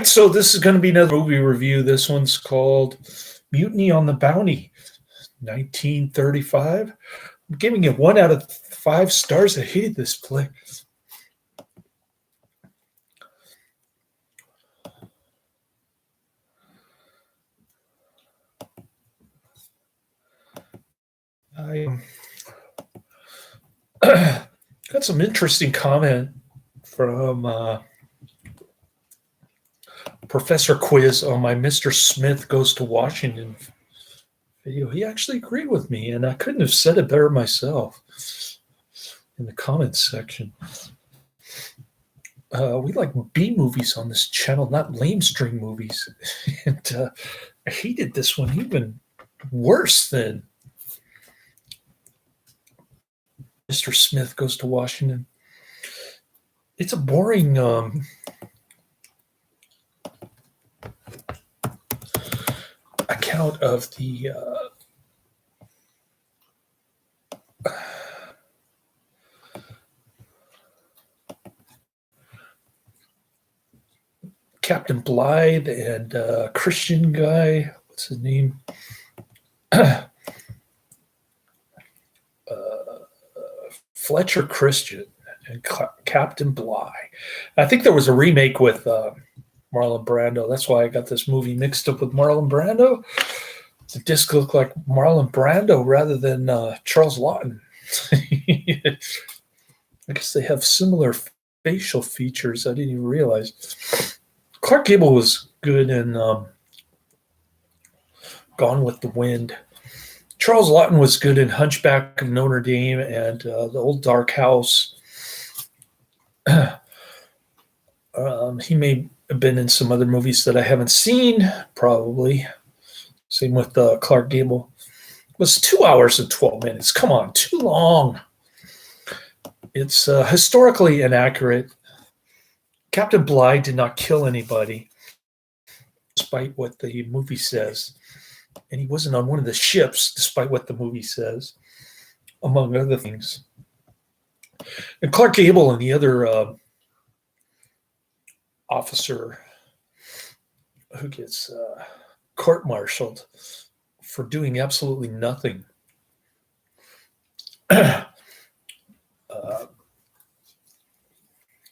So this is going to be another movie review. This one's called Mutiny on the Bounty, 1935. I'm giving it 1 out of 5 stars. I hated this flick. I got some interesting comment from Professor Quiz on my Mr. Smith Goes to Washington video. He actually agreed with me, and I couldn't have said it better myself in the comments section. We like B movies on this channel, not lamestream movies. And I hated this one even worse than Mr. Smith Goes to Washington. It's a boring account of the Captain Blythe and Christian guy. What's his name? Fletcher Christian and Captain Bligh. I think there was a remake with Marlon Brando. That's why I got this movie mixed up with Marlon Brando. The disc looked like Marlon Brando rather than Charles Laughton. I guess they have similar facial features. I didn't even realize. Clark Gable was good in Gone with the Wind. Charles Laughton was good in Hunchback of Notre Dame and The Old Dark House. He may have been in some other movies that I haven't seen, probably. Same with Clark Gable. It was 2 hours and 12 minutes. Come on, too long. It's historically inaccurate. Captain Bligh did not kill anybody, despite what the movie says. And he wasn't on one of the ships, despite what the movie says, among other things. And Clark Gable and the other officer who gets court-martialed for doing absolutely nothing.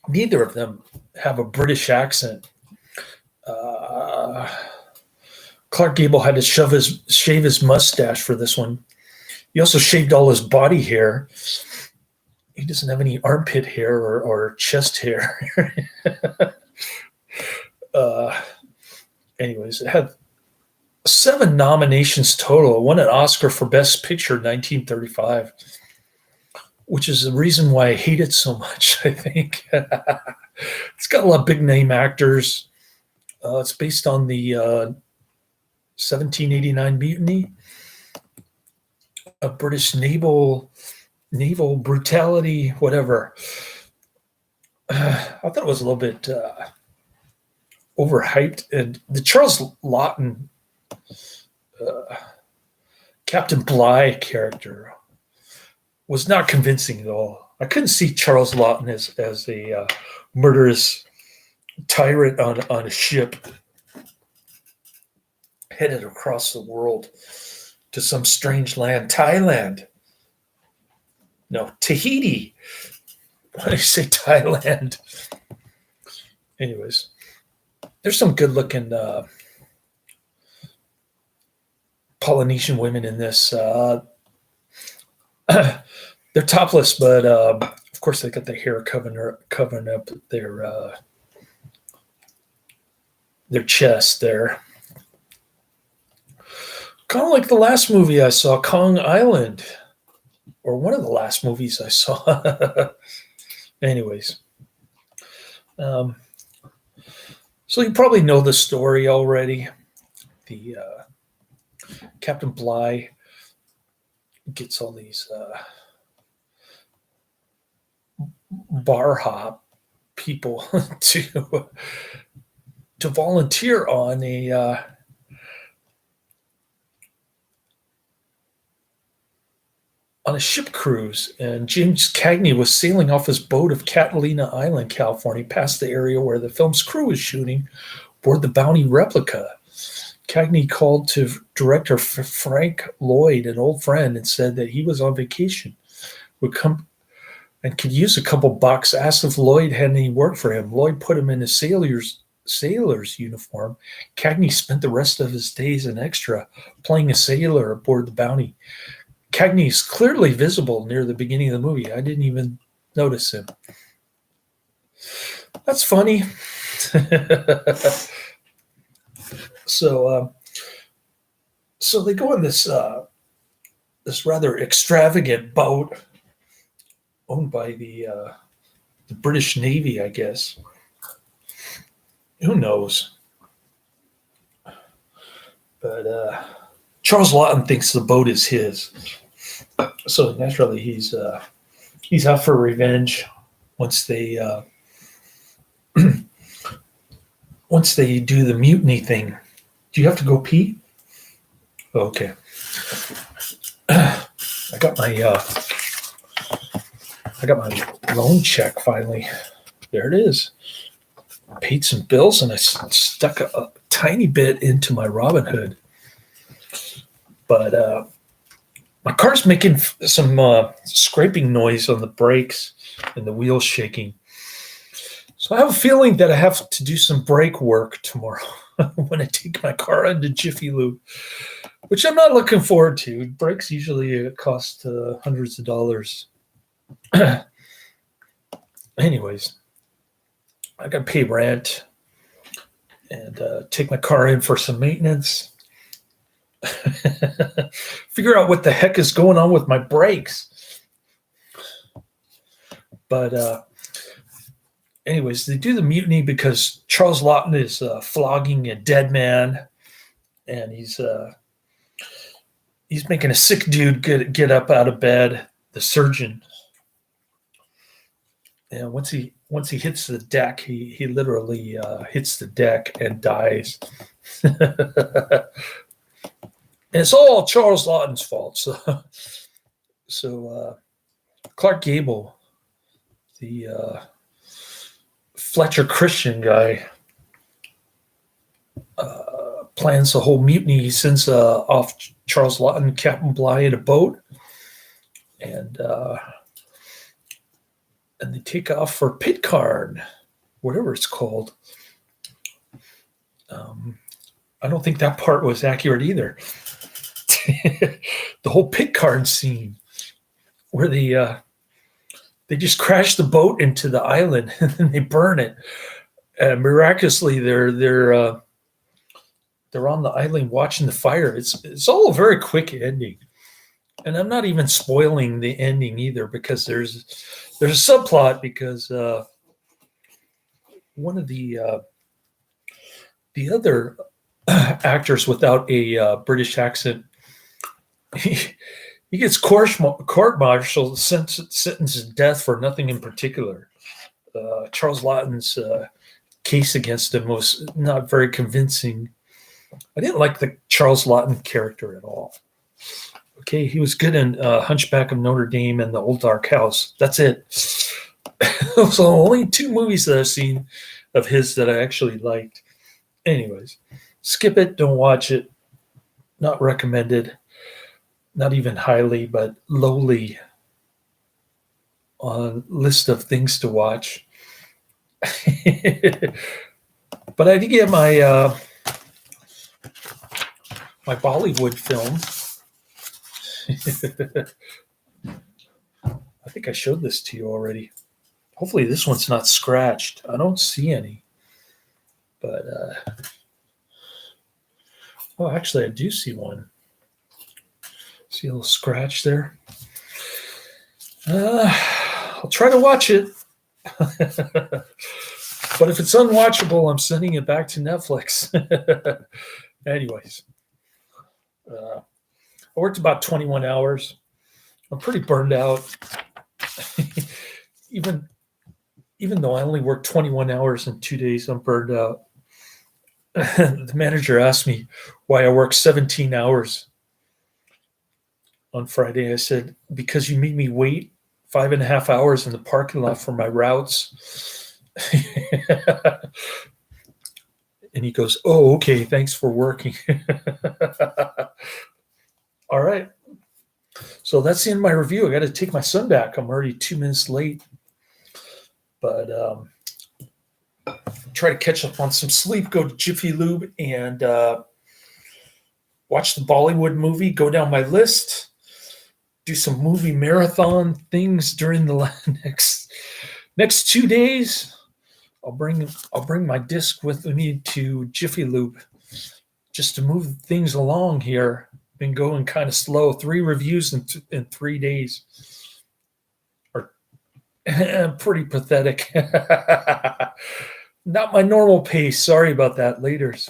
Neither of them have a British accent. Clark Gable had to shave his mustache for this one. He also shaved all his body hair. He doesn't have any armpit hair or chest hair. Anyways, it had 7 nominations total. It won an Oscar for Best Picture in 1935, which is the reason why I hate it so much, I think. It's got a lot of big-name actors. It's based on the 1789 mutiny, a British naval brutality, whatever. I thought it was a little bit overhyped. And the Charles Laughton Captain Bligh character was not convincing at all. I couldn't see Charles Laughton as a murderous tyrant on a ship headed across the world to some strange land. Thailand. No, Tahiti. Why do you say Thailand? Anyways, there's some good-looking Polynesian women in this. They're topless, but of course they got their hair covering up their chest there. Kind of like the last movie I saw, Kong Island, or one of the last movies I saw. Anyways, so you probably know the story already. The Captain Bligh gets all these bar hop people to volunteer on a ship cruise, and James Cagney was sailing off his boat of Catalina Island, California, past the area where the film's crew was shooting, aboard the Bounty replica. Cagney called to director Frank Lloyd, an old friend, and said that he was on vacation, would come and could use a couple bucks. Asked if Lloyd had any work for him. Lloyd put him in a sailor's uniform. Cagney spent the rest of his days an extra, playing a sailor aboard the Bounty. Cagney is clearly visible near the beginning of the movie. I didn't even notice him. That's funny. So they go on this rather extravagant boat owned by the British Navy, I guess. Who knows? But Charles Laughton thinks the boat is his, so naturally he's out for revenge once they do the mutiny thing. Do you have to go pee? Okay. I got my loan check finally. There it is. I paid some bills and I stuck a tiny bit into my Robinhood. But my car's making some scraping noise on the brakes and the wheels shaking. So I have a feeling that I have to do some brake work tomorrow when I take my car into Jiffy Lube, which I'm not looking forward to. Brakes usually cost hundreds of dollars. Anyways, I got to pay rent and take my car in for some maintenance. Figure out what the heck is going on with my brakes. But anyways, they do the mutiny because Charles Laughton is flogging a dead man, and he's making a sick dude get up out of bed. The surgeon, and once he hits the deck, he literally hits the deck and dies. And it's all Charles Laughton's fault. So Clark Gable, the Fletcher Christian guy, plans the whole mutiny. He sends off Charles Laughton, Captain Bligh, in a boat, and they take off for Pitcairn, whatever it's called. I don't think that part was accurate either. The whole Pitcairn scene where they just crash the boat into the island and then they burn it. And miraculously, they're on the island watching the fire. It's all a very quick ending, and I'm not even spoiling the ending either because there's a subplot because one of the other actors without a British accent, he gets court-martialed, sentenced to death for nothing in particular. Charles Laughton's case against him was not very convincing. I didn't like the Charles Laughton character at all. Okay, he was good in Hunchback of Notre Dame and The Old Dark House. That's it. Those are only two movies that I've seen of his that I actually liked. Anyways, skip it, don't watch it. Not recommended. Not even highly, but lowly on list of things to watch. But I did get my my Bollywood film. I think I showed this to you already. Hopefully this one's not scratched. I don't see any. But oh, actually I do see one. See a little scratch there. I'll try to watch it. But if it's unwatchable, I'm sending it back to Netflix. Anyways, I worked about 21 hours. I'm pretty burned out. Even though I only worked 21 hours in 2 days, I'm burned out. The manager asked me why I worked 17 hours on Friday. I said, because you made me wait 5.5 hours in the parking lot for my routes. And he goes, "Oh, okay. Thanks for working." All right. So that's the end of my review. I got to take my son back. I'm already 2 minutes late. But try to catch up on some sleep, go to Jiffy Lube, and watch the Bollywood movie, go down my list, do some movie marathon things during the next 2 days. I'll bring my disc with me to Jiffy Lube just to move things along here. Been going kind of slow. 3 reviews in 3 days. Or pretty pathetic. Not my normal pace. Sorry about that. Laters.